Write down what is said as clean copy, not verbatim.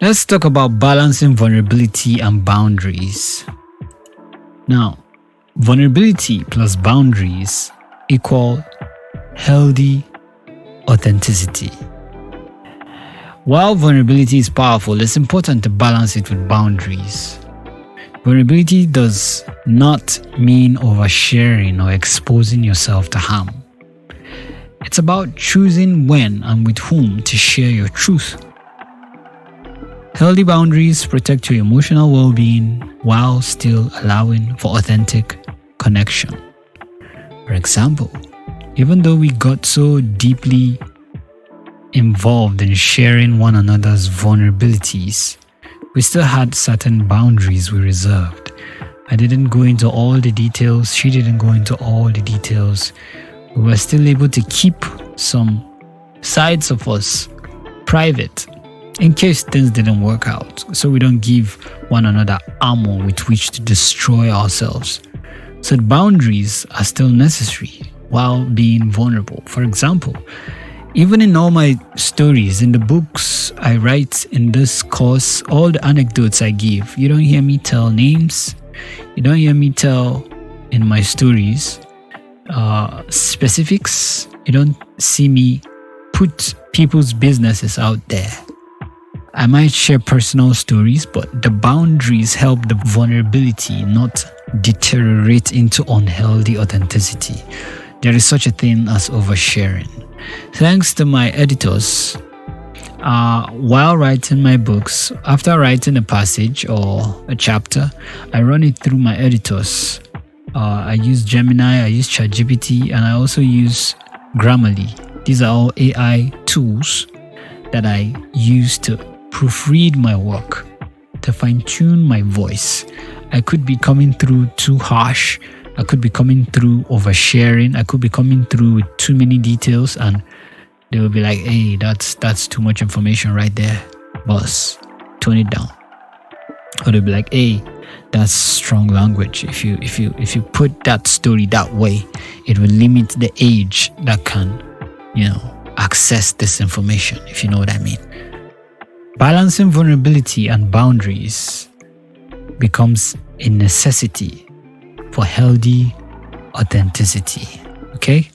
Let's talk about balancing vulnerability and boundaries. Now, vulnerability plus boundaries equal healthy authenticity. While vulnerability is powerful, it's important to balance it with boundaries. Vulnerability does not mean oversharing or exposing yourself to harm. It's about choosing when and with whom to share your truth. Healthy boundaries protect your emotional well-being while still allowing for authentic connection. For example, even though we got so deeply involved in sharing one another's vulnerabilities, we still had certain boundaries we reserved. I didn't go into all the details. She didn't go into all the details. We were still able to keep some sides of us private in case things didn't work out, so we don't give one another ammo with which to destroy ourselves. So the boundaries are still necessary while being vulnerable. For example, even in all my stories, in the books I write in this course, all the anecdotes I give, you don't hear me tell names. You don't hear me tell in my stories specifics. You don't see me put people's businesses out there. I might share personal stories, but the boundaries help the vulnerability not deteriorate into unhealthy authenticity. There is such a thing as oversharing. Thanks to my editors, while writing my books, after writing a passage or a chapter, I run it through my editors. I use Gemini, I use ChatGPT, and I also use Grammarly. These are all AI tools that I use to proofread my work, to fine-tune my voice. I could be coming through too harsh. I could be coming through oversharing. I could be coming through with too many details, and they will be like, "Hey, that's too much information right there, boss. Tone it down." Or they'll be like, "Hey, that's strong language. If you put that story that way, it will limit the age that can, access this information." If you know what I mean. Balancing vulnerability and boundaries becomes a necessity for healthy authenticity. Okay?